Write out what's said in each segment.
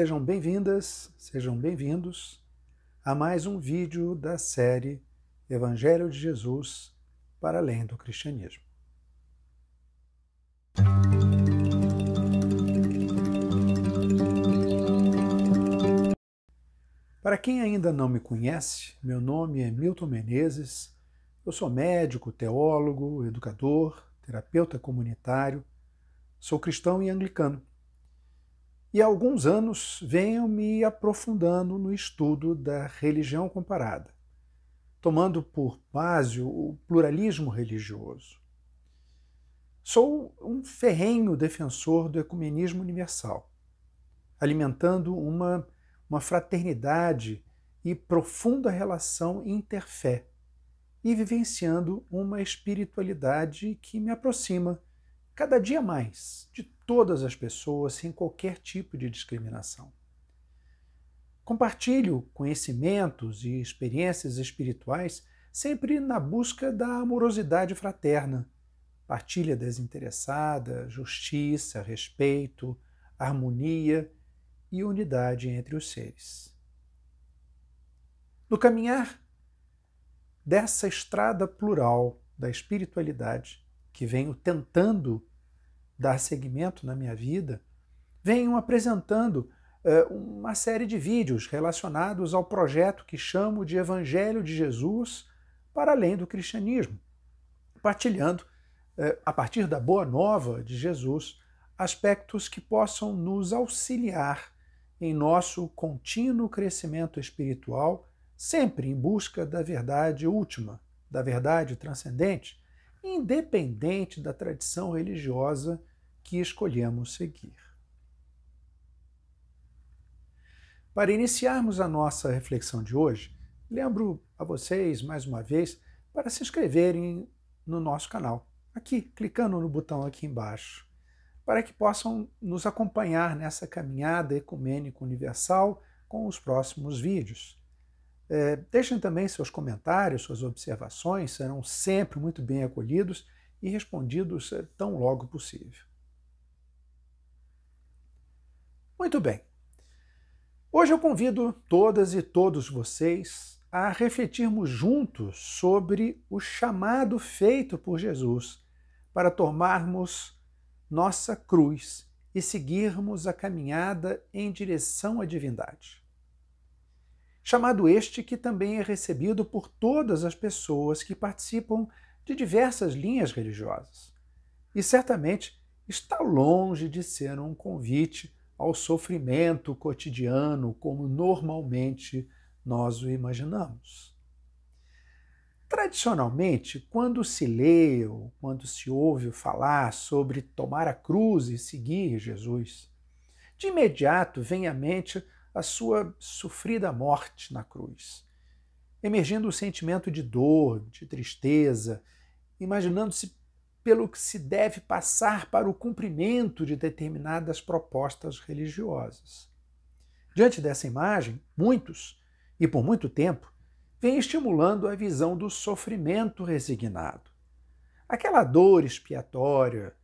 Sejam bem-vindas, sejam bem-vindos a mais um vídeo da série Evangelho de Jesus para além do cristianismo. Para quem ainda não me conhece, meu nome é Milton Menezes, eu sou médico, teólogo, educador, terapeuta comunitário, sou cristão e anglicano. E há alguns anos venho me aprofundando no estudo da religião comparada, tomando por base o pluralismo religioso. Sou um ferrenho defensor do ecumenismo universal, alimentando uma fraternidade e profunda relação interfé e vivenciando uma espiritualidade que me aproxima cada dia mais de todas as pessoas sem qualquer tipo de discriminação. Compartilho conhecimentos e experiências espirituais sempre na busca da amorosidade fraterna, partilha desinteressada, justiça, respeito, harmonia e unidade entre os seres. No caminhar dessa estrada plural da espiritualidade que venho tentando dar seguimento na minha vida, venho apresentando uma série de vídeos relacionados ao projeto que chamo de Evangelho de Jesus para além do cristianismo, partilhando, a partir da boa nova de Jesus, aspectos que possam nos auxiliar em nosso contínuo crescimento espiritual, sempre em busca da verdade última, da verdade transcendente, independente da tradição religiosa que escolhemos seguir. Para iniciarmos a nossa reflexão de hoje, lembro a vocês, mais uma vez, para se inscreverem no nosso canal, aqui, clicando no botão aqui embaixo, para que possam nos acompanhar nessa caminhada ecumênica universal com os próximos vídeos. Deixem também seus comentários, suas observações, serão sempre muito bem acolhidos e respondidos tão logo possível. Muito bem. Hoje eu convido todas e todos vocês a refletirmos juntos sobre o chamado feito por Jesus para tomarmos nossa cruz e seguirmos a caminhada em direção à divindade. Chamado este que também é recebido por todas as pessoas que participam de diversas linhas religiosas. E certamente está longe de ser um convite ao sofrimento cotidiano como normalmente nós o imaginamos. Tradicionalmente, quando se lê ou quando se ouve falar sobre tomar a cruz e seguir Jesus, de imediato vem à mente a sua sofrida morte na cruz, emergindo o sentimento de dor, de tristeza, imaginando-se pelo que se deve passar para o cumprimento de determinadas propostas religiosas. Diante dessa imagem, muitos, e por muito tempo, vêm estimulando a visão do sofrimento resignado. Aquela dor expiatória,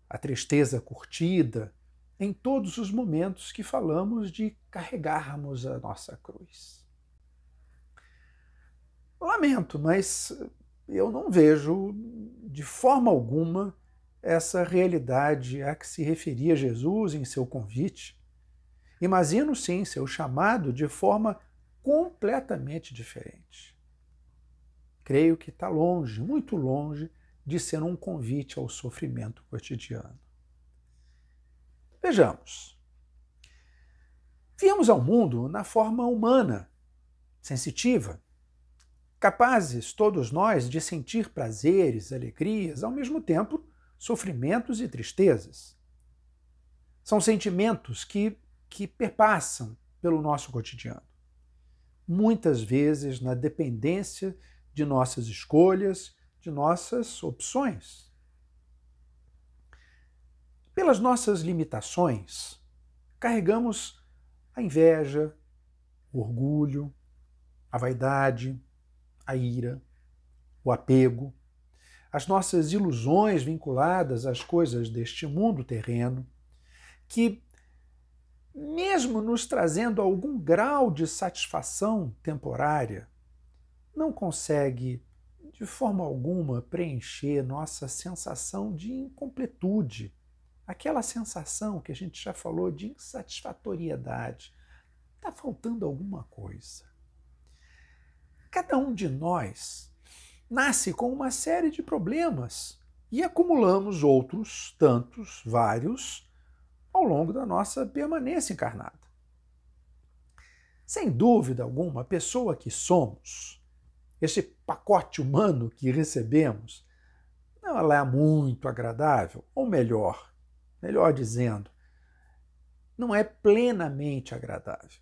a tristeza curtida, em todos os momentos que falamos de carregarmos a nossa cruz. Lamento, mas eu não vejo de forma alguma essa realidade a que se referia Jesus em seu convite. Imagino sim seu chamado de forma completamente diferente. Creio que está longe, muito longe, de ser um convite ao sofrimento cotidiano. Vejamos. Viemos ao mundo na forma humana, sensitiva, capazes, todos nós, de sentir prazeres, alegrias, ao mesmo tempo, sofrimentos e tristezas. São sentimentos que perpassam pelo nosso cotidiano, muitas vezes na dependência de nossas escolhas, de nossas opções. Pelas nossas limitações, carregamos a inveja, o orgulho, a vaidade, a ira, o apego, as nossas ilusões vinculadas às coisas deste mundo terreno, que mesmo nos trazendo algum grau de satisfação temporária, não consegue de forma alguma preencher nossa sensação de incompletude, aquela sensação que a gente já falou de insatisfatoriedade. Está faltando alguma coisa. Cada um de nós nasce com uma série de problemas e acumulamos outros tantos, vários, ao longo da nossa permanência encarnada. Sem dúvida alguma, a pessoa que somos, esse pacote humano que recebemos, não, ela é muito agradável, ou melhor dizendo, não é plenamente agradável.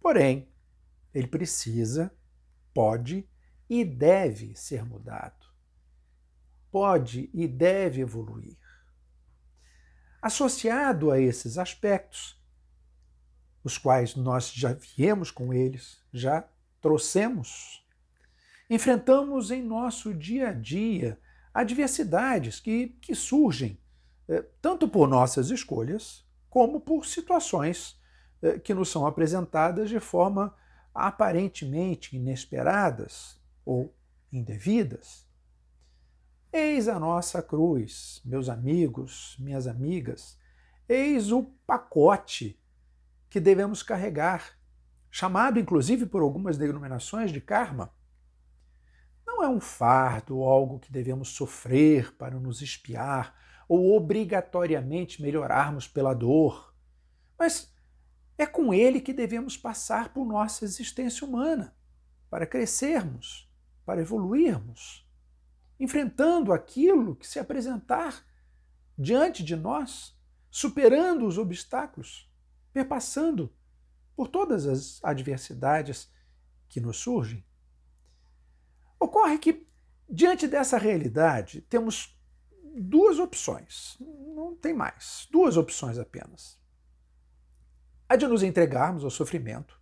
Porém, ele precisa, pode e deve ser mudado. Pode e deve evoluir. Associado a esses aspectos, os quais nós já viemos com eles, já trouxemos, enfrentamos em nosso dia a dia adversidades que surgem tanto por nossas escolhas, como por situações que nos são apresentadas de forma aparentemente inesperadas ou indevidas. Eis a nossa cruz, meus amigos, minhas amigas, eis o pacote que devemos carregar, chamado inclusive por algumas denominações de karma. Não é um fardo ou algo que devemos sofrer para nos expiar ou obrigatoriamente melhorarmos pela dor, mas é com ele que devemos passar por nossa existência humana, para crescermos, para evoluirmos, enfrentando aquilo que se apresentar diante de nós, superando os obstáculos, perpassando por todas as adversidades que nos surgem. Ocorre que, diante dessa realidade, temos duas opções, não tem mais, duas opções apenas. A de nos entregarmos ao sofrimento,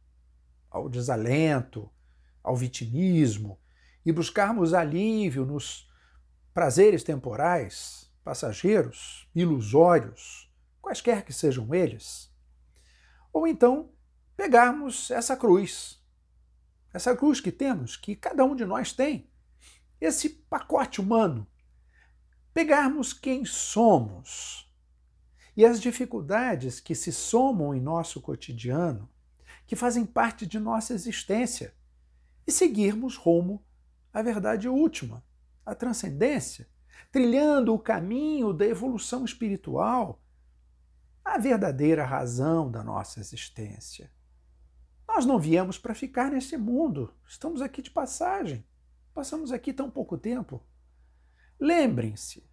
ao desalento, ao vitimismo e buscarmos alívio nos prazeres temporais, passageiros, ilusórios, quaisquer que sejam eles. Ou então pegarmos essa cruz que temos, que cada um de nós tem, esse pacote humano, pegarmos quem somos e as dificuldades que se somam em nosso cotidiano, que fazem parte de nossa existência, e seguirmos rumo à verdade última, à transcendência, trilhando o caminho da evolução espiritual, a verdadeira razão da nossa existência. Nós não viemos para ficar nesse mundo, estamos aqui de passagem, passamos aqui tão pouco tempo. Lembrem-se,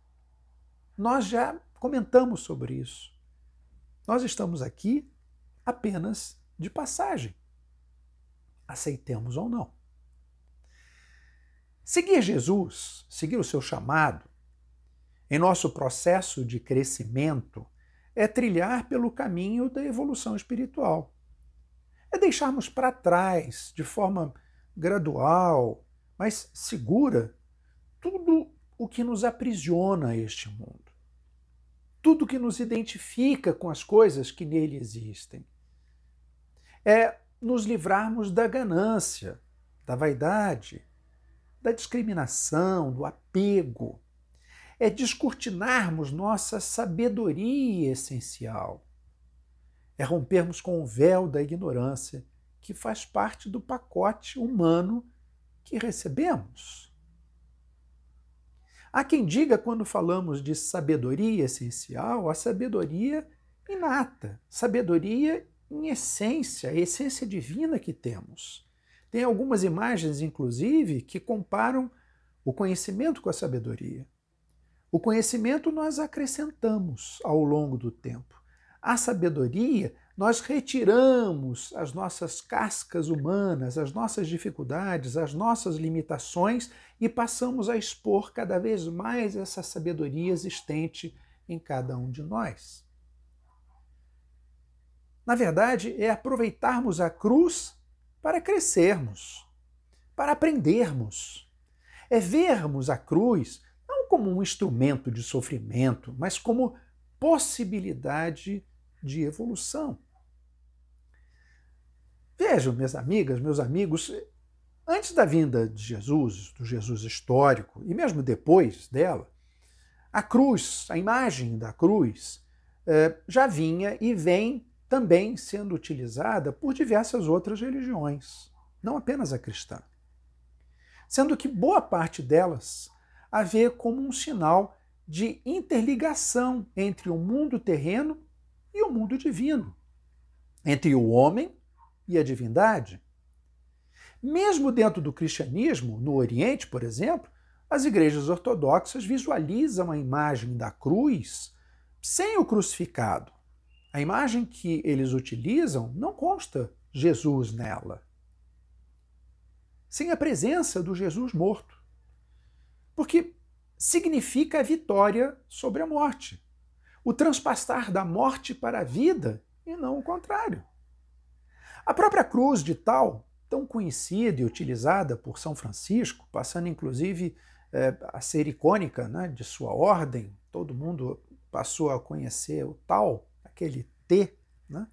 nós já comentamos sobre isso. Nós estamos aqui apenas de passagem. Aceitemos ou não. Seguir Jesus, seguir o seu chamado, em nosso processo de crescimento, é trilhar pelo caminho da evolução espiritual. É deixarmos para trás, de forma gradual, mas segura, tudo o que nos aprisiona a este mundo. Tudo que nos identifica com as coisas que nele existem. É nos livrarmos da ganância, da vaidade, da discriminação, do apego. É descortinarmos nossa sabedoria essencial. É rompermos com o véu da ignorância, que faz parte do pacote humano que recebemos. Há quem diga, quando falamos de sabedoria essencial, a sabedoria inata, sabedoria em essência, a essência divina que temos. Tem algumas imagens, inclusive, que comparam o conhecimento com a sabedoria. O conhecimento nós acrescentamos ao longo do tempo. A sabedoria, nós retiramos as nossas cascas humanas, as nossas dificuldades, as nossas limitações e passamos a expor cada vez mais essa sabedoria existente em cada um de nós. Na verdade, é aproveitarmos a cruz para crescermos, para aprendermos. É vermos a cruz não como um instrumento de sofrimento, mas como possibilidade de evolução. Vejam, minhas amigas, meus amigos, antes da vinda de Jesus, do Jesus histórico, e mesmo depois dela, a cruz, a imagem da cruz, já vinha e vem também sendo utilizada por diversas outras religiões, não apenas a cristã. Sendo que boa parte delas a vê como um sinal de interligação entre o mundo terreno e o mundo divino, entre o homem e a divindade. Mesmo dentro do cristianismo, no Oriente, por exemplo, as igrejas ortodoxas visualizam a imagem da cruz sem o crucificado. A imagem que eles utilizam não consta Jesus nela, sem a presença do Jesus morto, porque significa a vitória sobre a morte, o transpassar da morte para a vida e não o contrário. A própria cruz de tal, tão conhecida e utilizada por São Francisco, passando inclusive a ser icônica, né, de sua ordem, todo mundo passou a conhecer o tal, aquele T, né?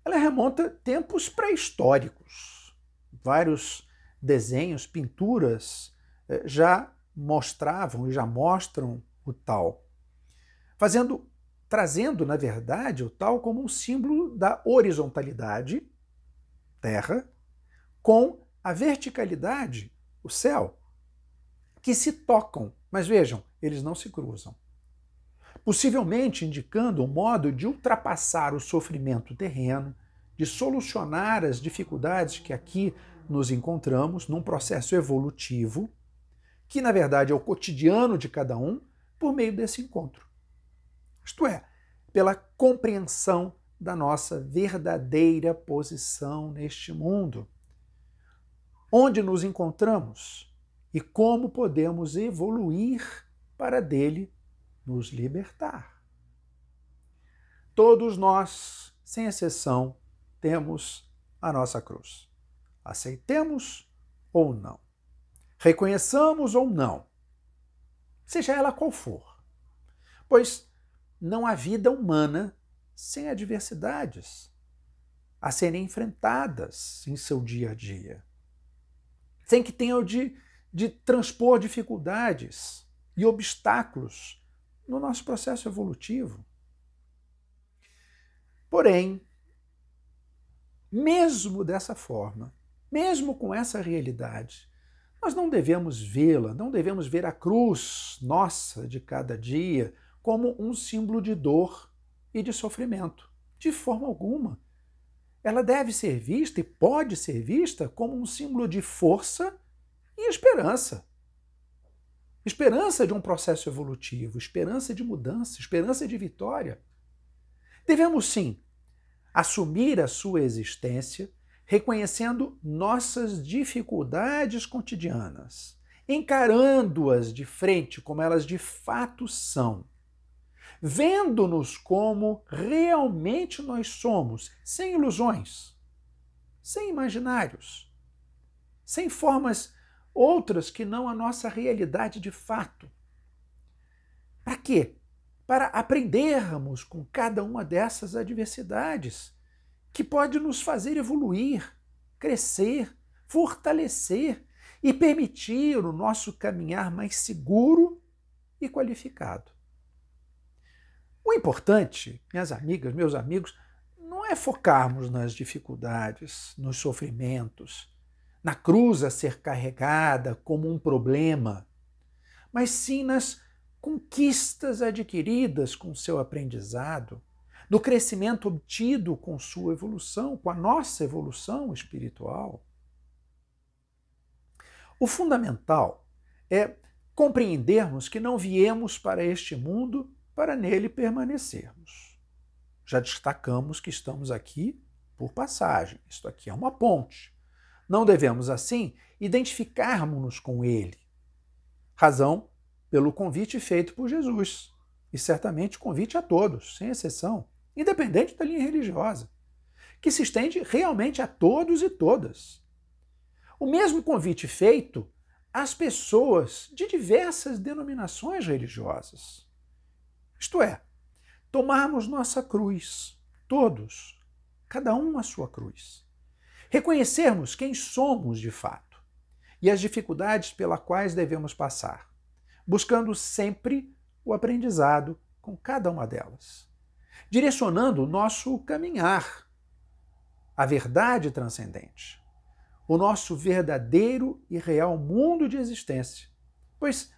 Ela remonta a tempos pré-históricos. Vários desenhos, pinturas já mostravam e já mostram o tal, trazendo, na verdade, o tal como um símbolo da horizontalidade, terra, com a verticalidade, o céu, que se tocam, mas vejam, eles não se cruzam. Possivelmente indicando um modo de ultrapassar o sofrimento terreno, de solucionar as dificuldades que aqui nos encontramos num processo evolutivo, que na verdade é o cotidiano de cada um, por meio desse encontro. Isto é, pela compreensão da nossa verdadeira posição neste mundo, onde nos encontramos e como podemos evoluir para dele nos libertar. Todos nós, sem exceção, temos a nossa cruz. Aceitemos ou não. Reconheçamos ou não. Seja ela qual for. Pois não há vida humana sem adversidades a serem enfrentadas em seu dia a dia. Sem que tenham de transpor dificuldades e obstáculos no nosso processo evolutivo. Porém, mesmo dessa forma, mesmo com essa realidade, nós não devemos vê-la, não devemos ver a cruz nossa de cada dia como um símbolo de dor e de sofrimento. De forma alguma. Ela deve ser vista e pode ser vista como um símbolo de força e esperança. Esperança de um processo evolutivo, esperança de mudança, esperança de vitória. Devemos, sim, assumir a sua existência, reconhecendo nossas dificuldades cotidianas, encarando-as de frente como elas de fato são, vendo-nos como realmente nós somos, sem ilusões, sem imaginários, sem formas outras que não a nossa realidade de fato. Para quê? Para aprendermos com cada uma dessas adversidades, que pode nos fazer evoluir, crescer, fortalecer e permitir o nosso caminhar mais seguro e qualificado. O importante, minhas amigas, meus amigos, não é focarmos nas dificuldades, nos sofrimentos, na cruz a ser carregada como um problema, mas sim nas conquistas adquiridas com seu aprendizado, no crescimento obtido com sua evolução, com a nossa evolução espiritual. O fundamental é compreendermos que não viemos para este mundo para nele permanecermos. Já destacamos que estamos aqui por passagem. Isto aqui é uma ponte. Não devemos, assim, identificarmos-nos com ele. Razão pelo convite feito por Jesus. E certamente convite a todos, sem exceção, independente da linha religiosa, que se estende realmente a todos e todas. O mesmo convite feito às pessoas de diversas denominações religiosas. Isto é, tomarmos nossa cruz, todos, cada um a sua cruz. Reconhecermos quem somos de fato e as dificuldades pelas quais devemos passar, buscando sempre o aprendizado com cada uma delas, direcionando o nosso caminhar, a verdade transcendente, o nosso verdadeiro e real mundo de existência. Pois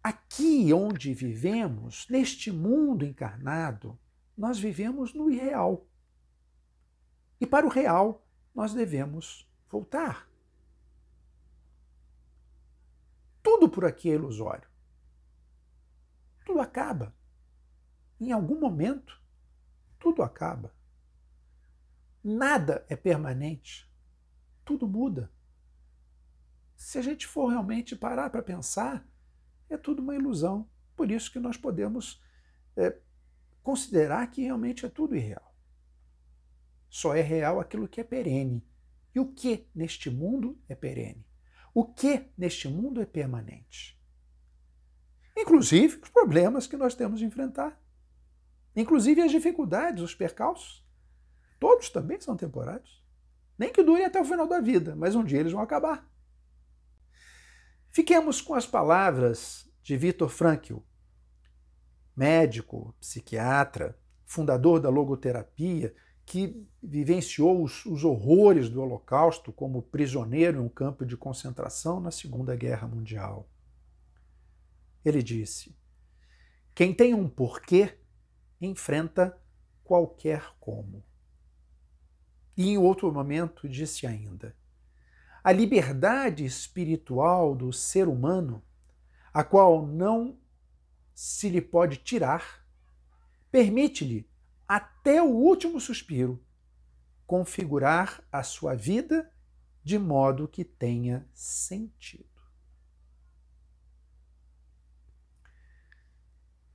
aqui onde vivemos, neste mundo encarnado, nós vivemos no irreal. E para o real, nós devemos voltar. Tudo por aqui é ilusório. Tudo acaba. Em algum momento, tudo acaba. Nada é permanente. Tudo muda. Se a gente for realmente parar para pensar, é tudo uma ilusão. Por isso que nós podemos considerar que realmente é tudo irreal. Só é real aquilo que é perene. E o que neste mundo é perene? O que neste mundo é permanente? Inclusive os problemas que nós temos de enfrentar. Inclusive as dificuldades, os percalços. Todos também são temporários. Nem que durem até o final da vida, mas um dia eles vão acabar. Fiquemos com as palavras de Viktor Frankl, médico, psiquiatra, fundador da logoterapia, que vivenciou os horrores do Holocausto como prisioneiro em um campo de concentração na Segunda Guerra Mundial. Ele disse: quem tem um porquê enfrenta qualquer como. E em outro momento disse ainda: a liberdade espiritual do ser humano, a qual não se lhe pode tirar, permite-lhe, até o último suspiro, configurar a sua vida de modo que tenha sentido.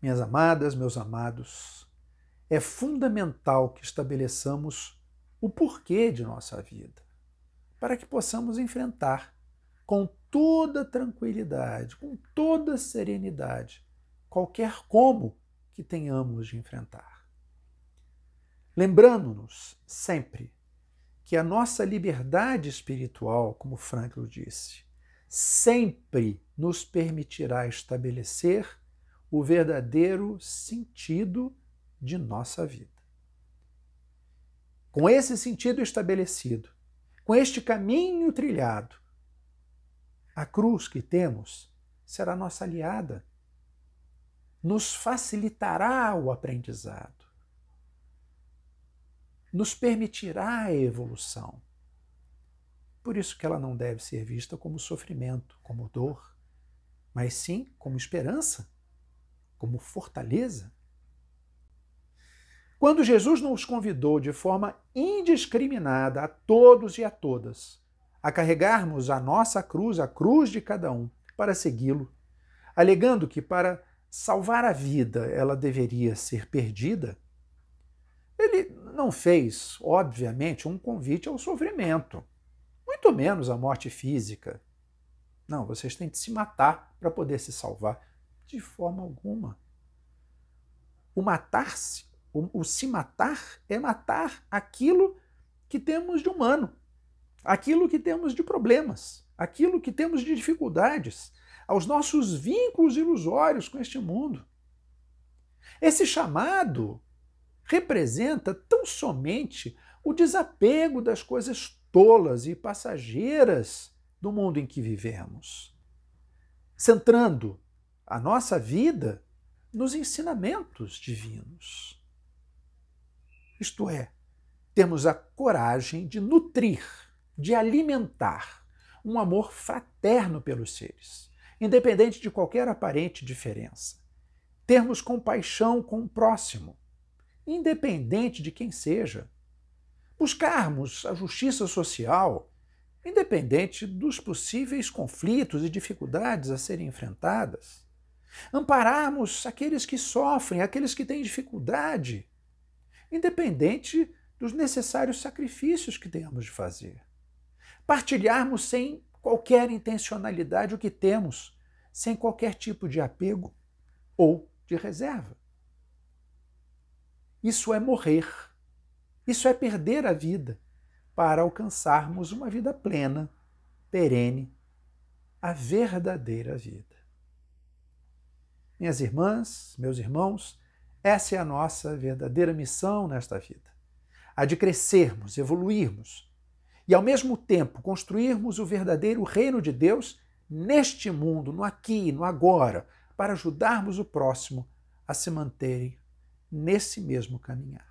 Minhas amadas, meus amados, é fundamental que estabeleçamos o porquê de nossa vida, para que possamos enfrentar com toda tranquilidade, com toda serenidade, qualquer como que tenhamos de enfrentar. Lembrando-nos sempre que a nossa liberdade espiritual, como Frankl disse, sempre nos permitirá estabelecer o verdadeiro sentido de nossa vida. Com esse sentido estabelecido, com este caminho trilhado, a cruz que temos será nossa aliada, nos facilitará o aprendizado, nos permitirá a evolução. Por isso que ela não deve ser vista como sofrimento, como dor, mas sim como esperança, como fortaleza. Quando Jesus nos convidou de forma indiscriminada a todos e a todas a carregarmos a nossa cruz, a cruz de cada um, para segui-lo, alegando que para salvar a vida ela deveria ser perdida, ele não fez, obviamente, um convite ao sofrimento, muito menos à morte física. Não, vocês têm de se matar para poder se salvar. De forma alguma. O matar-se, o se matar é matar aquilo que temos de humano, aquilo que temos de problemas, aquilo que temos de dificuldades, aos nossos vínculos ilusórios com este mundo. Esse chamado representa tão somente o desapego das coisas tolas e passageiras do mundo em que vivemos, centrando a nossa vida nos ensinamentos divinos. Isto é, temos a coragem de nutrir, de alimentar um amor fraterno pelos seres, independente de qualquer aparente diferença. Termos compaixão com o próximo, independente de quem seja. Buscarmos a justiça social, independente dos possíveis conflitos e dificuldades a serem enfrentadas. Ampararmos aqueles que sofrem, aqueles que têm dificuldade, independente dos necessários sacrifícios que tenhamos de fazer. Partilharmos sem qualquer intencionalidade o que temos, sem qualquer tipo de apego ou de reserva. Isso é morrer Isso é perder a vida para alcançarmos uma vida plena, perene, a verdadeira vida. Minhas irmãs, meus irmãos, essa é a nossa verdadeira missão nesta vida. A de crescermos, evoluirmos e, ao mesmo tempo, construirmos o verdadeiro reino de Deus neste mundo, no aqui e no agora, para ajudarmos o próximo a se manterem nesse mesmo caminhar.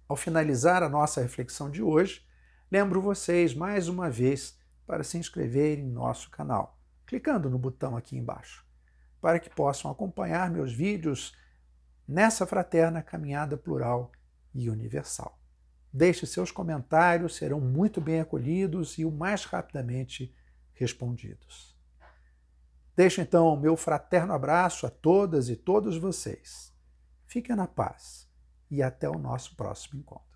Ao finalizar a nossa reflexão de hoje, lembro vocês mais uma vez para se inscreverem em nosso canal, clicando no botão aqui embaixo, para que possam acompanhar meus vídeos nessa fraterna caminhada plural e universal. Deixe seus comentários, serão muito bem acolhidos e o mais rapidamente respondidos. Deixo então o meu fraterno abraço a todas e todos vocês. Fiquem na paz e até o nosso próximo encontro.